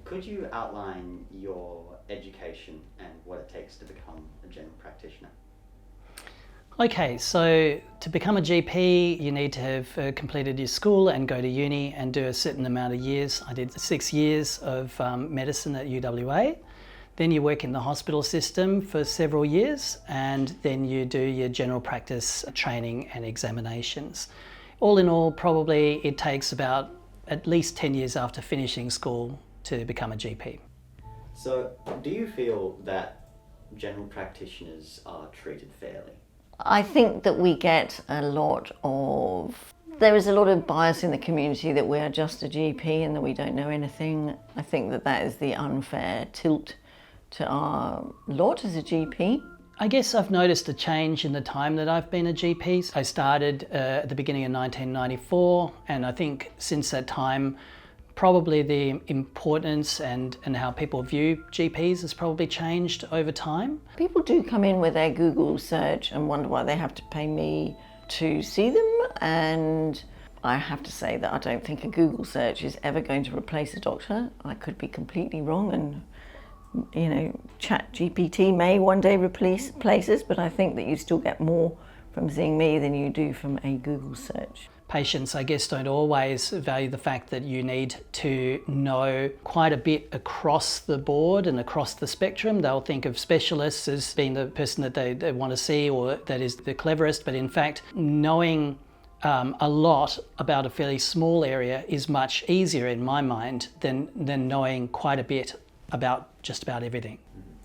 Could you outline your education and what it takes to become a general practitioner? Okay, so to become a GP, you need to have completed your school and go to uni and do a certain amount of years. I did 6 years of medicine at UWA. Then you work in the hospital system for several years, and then you do your general practice training and examinations. All in all, probably it takes about at least 10 years after finishing school to become a GP. So, do you feel that general practitioners are treated fairly? I think that we get there is a lot of bias in the community that we are just a GP and that we don't know anything. I think that that is the unfair tilt to our lot as a GP. I guess I've noticed a change in the time that I've been a GP. I started at the beginning of 1994, and I think since that time, probably the importance and how people view GPs has probably changed over time. People do come in with their Google search and wonder why they have to pay me to see them, and I have to say that I don't think a Google search is ever going to replace a doctor. I could be completely wrong, and Chat GPT may one day replace places, but I think that you still get more from seeing me than you do from a Google search. Patients, I guess, don't always value the fact that you need to know quite a bit across the board and across the spectrum. They'll think of specialists as being the person that they want to see or that is the cleverest, but in fact, knowing a lot about a fairly small area is much easier in my mind than knowing quite a bit about just about everything.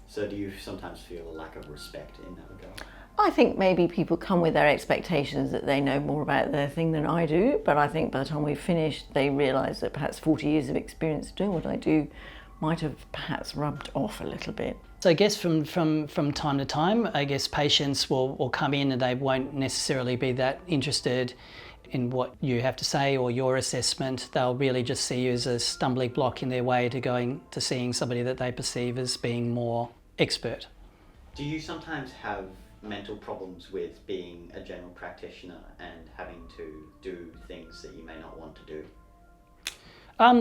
So do you sometimes feel a lack of respect in that regard? I think maybe people come with their expectations that they know more about their thing than I do, but I think by the time we've finished, they realise that perhaps 40 years of experience doing what I do might have perhaps rubbed off a little bit. So I guess from time to time, I guess patients will come in and they won't necessarily be that interested in what you have to say or your assessment. They'll really just see you as a stumbling block in their way to going to seeing somebody that they perceive as being more expert. Do you sometimes have mental problems with being a general practitioner and having to do things that you may not want to do?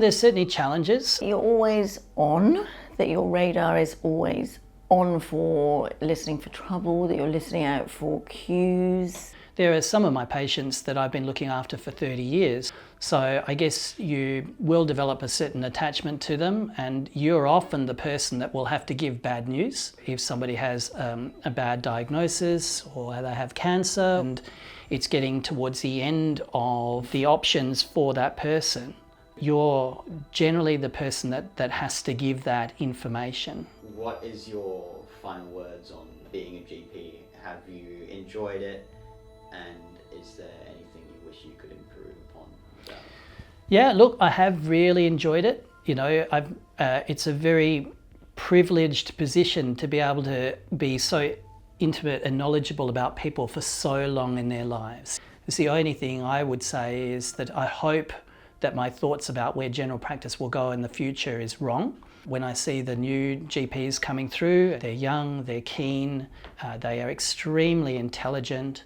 There's certainly challenges. You're always on, that your radar is always on for listening for trouble, that you're listening out for cues. There are some of my patients that I've been looking after for 30 years. So I guess you will develop a certain attachment to them, and you're often the person that will have to give bad news. If somebody has a bad diagnosis or they have cancer and it's getting towards the end of the options for that person, you're generally the person that has to give that information. What is your final words on being a GP? Have you enjoyed it? And is there anything you wish you could improve upon that? Yeah, look, I have really enjoyed it. It's a very privileged position to be able to be so intimate and knowledgeable about people for so long in their lives. It's the only thing I would say is that I hope that my thoughts about where general practice will go in the future is wrong. When I see the new GPs coming through, they're young, they're keen, they are extremely intelligent,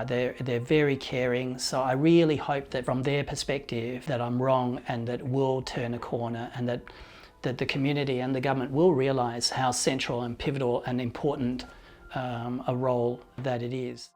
they're very caring. So I really hope that from their perspective that I'm wrong and that we'll turn a corner, and that the community and the government will realise how central and pivotal and important a role that it is.